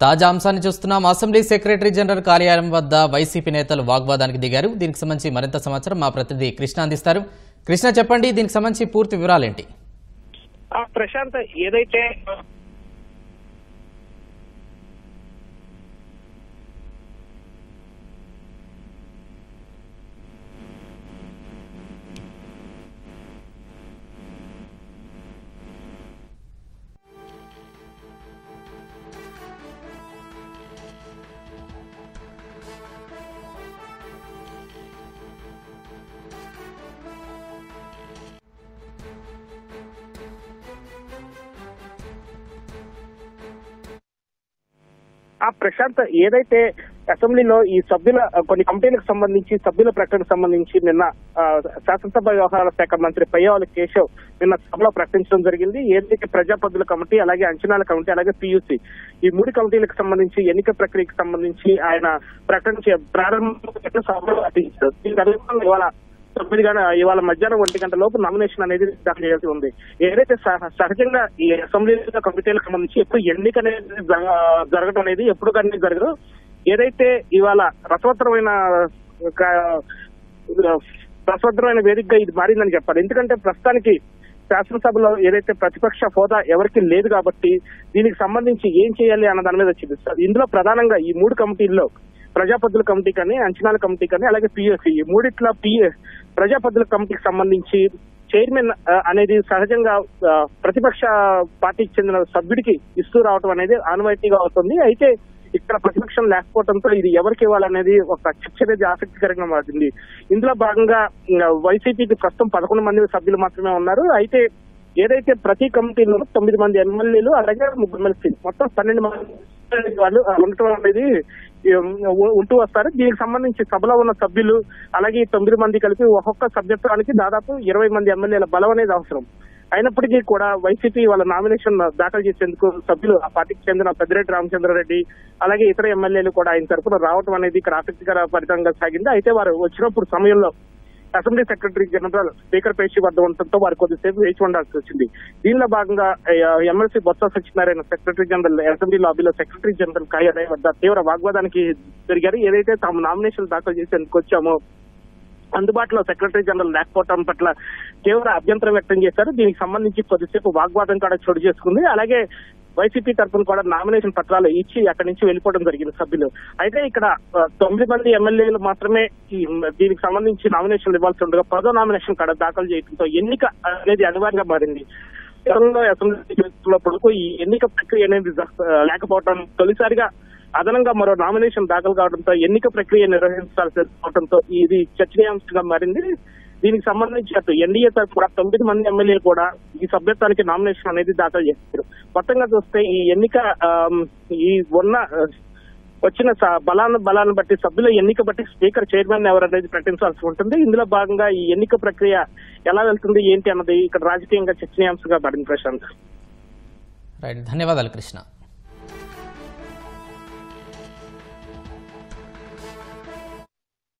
తాజా అంశాన్ని చూస్తున్నాం. అసెంబ్లీ సెక్రటరీ జనరల్ కార్యాలయం వద్ద వైసీపీ నేతలు వాగ్వాదానికి దిగారు. దీనికి సంబంధించి మరింత సమాచారం మా ప్రతినిధి కృష్ణ అందిస్తారు. కృష్ణ, చెప్పండి, దీనికి సంబంధించి పూర్తి వివరాలేంటి? ప్రశాంత్, ఏదైతే ప్రశాంత్, ఏదైతే అసెంబ్లీలో ఈ సభ్యుల కొన్ని కమిటీలకు సంబంధించి సభ్యుల ప్రకటనకు సంబంధించి నిన్న శాసనసభ వ్యవహారాల శాఖ మంత్రి పయ్యావుల కేశవ్ నిన్న సభలో ప్రకటించడం జరిగింది. ఏదైతే ప్రజాపద్దుల కమిటీ, అలాగే అంచనాల కమిటీ, అలాగే పియూసీ ఈ 3 కమిటీలకు సంబంధించి ఎన్నిక ప్రక్రియకు సంబంధించి ఆయన ప్రకటించే ప్రారంభ సభలో ప్రకటించారు. దీనికి అనుగుణంగా ఇవాళ మధ్యాహ్నం 1 గంట లోపు నామినేషన్ అనేది దాఖలు చేయాల్సి ఉంది. ఏదైతే సహజంగా ఈ అసెంబ్లీ కమిటీలకు సంబంధించి ఎప్పుడు ఎన్నిక అనేది జరగడం అనేది ఎప్పుడు కానీ జరగదు. ఏదైతే ఇవాళ రసవత్తరమైన వేదికగా ఇది మారిందని చెప్పాలి. ఎందుకంటే ప్రస్తుతానికి శాసనసభలో ఏదైతే ప్రతిపక్ష హోదా ఎవరికి లేదు కాబట్టి దీనికి సంబంధించి ఏం చేయాలి అన్న దాని మీద చూపిస్తారు. ఇందులో ప్రధానంగా ఈ 3 కమిటీల్లో ప్రజాపద్దుల కమిటీ కానీ, అంచనాల కమిటీ కానీ, అలాగే పిఎస్సి ఈ మూడిట్లో ప్రజాపద్దుల కమిటీకి సంబంధించి చైర్మన్ అనేది సహజంగా ప్రతిపక్ష పార్టీకి చెందిన సభ్యుడికి ఇస్తూ రావడం అనేది ఆనవాయితీగా అవుతుంది. అయితే ఇక్కడ ప్రతిపక్షం లేకపోవడంతో ఇది ఎవరికి ఇవ్వాలనేది ఒక చర్చ అనేది ఆసక్తికరంగా మారింది. ఇందులో భాగంగా వైసీపీకి ప్రస్తుతం 11 మంది సభ్యులు మాత్రమే ఉన్నారు. అయితే ఏదైతే ప్రతి కమిటీలో 9 మంది ఎమ్మెల్యేలు, అలాగే 3 ఎమ్మెల్సీ మొత్తం 12 మంది వాళ్ళు ఉండటం అనేది ఉంటూ వస్తారు. దీనికి సంబంధించి సభలో ఉన్న సభ్యులు అలాగే 9 మంది కలిపి ఒక్కొక్క సభ్యత్వానికి దాదాపు 20 మంది ఎమ్మెల్యేల బలం అనేది అవసరం. అయినప్పటికీ కూడా వైసీపీ వాళ్ళ నామినేషన్ దాఖలు చేసేందుకు సభ్యులు ఆ పార్టీకి చెందిన పెద్దిరెడ్డి రామచంద్రారెడ్డి అలాగే ఇతర ఎమ్మెల్యేలు కూడా ఆయన తరఫున రావడం అనేది ఇక్కడ ఆసక్తికర ఫలితంగా సాగింది. అయితే వారు వచ్చినప్పుడు సమయంలో అసెంబ్లీ సెక్రటరీ జనరల్ స్పీకర్ పేషి వద్ద ఉండటంతో వారు కొద్దిసేపు వేచి ఉండాల్సి వచ్చింది. దీనిలో భాగంగా MLC Botsa Satyanarayana secretary general assembly లాబీలో సెక్రటరీ జనరల్ కార్యాలయం వద్ద తీవ్ర వాగ్వాదానికి జరిగారు. ఏదైతే తాము నామినేషన్ దాఖలు చేసేందుకు వచ్చామో అందుబాటులో సెక్రటరీ జనరల్ లేకపోవడం పట్ల తీవ్ర అభ్యంతరం వ్యక్తం చేశారు. దీనికి సంబంధించి కొద్దిసేపు వాగ్వాదం కూడా చోటు చేసుకుంది. అలాగే వైసీపీ తరఫున కూడా నామినేషన్ పత్రాలు ఇచ్చి అక్కడి నుంచి వెళ్ళిపోవడం జరిగింది సభ్యులు. అయితే ఇక్కడ 9 మంది ఎమ్మెల్యేలు మాత్రమే దీనికి సంబంధించి నామినేషన్లు ఇవ్వాల్సి ఉండగా 10వ నామినేషన్ కూడా దాఖలు చేయడంతో ఎన్నిక అనేది అనివార్యంగా మారింది. గతంలో అసెంబ్లీలో ఈ ఎన్నిక ప్రక్రియ అనేది లేకపోవడం, తొలిసారిగా అదనంగా మరో నామినేషన్ దాఖలు కావడంతో ఎన్నిక ప్రక్రియ నిర్వహించాల్సి రావడంతో ఇది చర్చనీయాంశంగా మారింది. దీనికి సంబంధించి అటు ఎన్డీఏ తరఫు కూడా 9 మంది ఎమ్మెల్యేలు కూడా ఈ సభ్యత్వానికి నామినేషన్ అనేది దాఖలు చేస్తారు. మొత్తంగా చూస్తే ఈ ఎన్నిక వచ్చిన బలాన్ని బట్టి సభ్యుల ఎన్నిక బట్టి స్పీకర్ చైర్మన్ ఎవరనేది ప్రకటించాల్సి ఉంటుంది. ఇందులో భాగంగా ఈ ఎన్నిక ప్రక్రియ ఎలా వెళ్తుంది ఏంటి అన్నది ఇక్కడ రాజకీయంగా చర్చనీయాంశంగా మారింది. ప్రశాంత్, ధన్యవాదాలు కృష్ణ.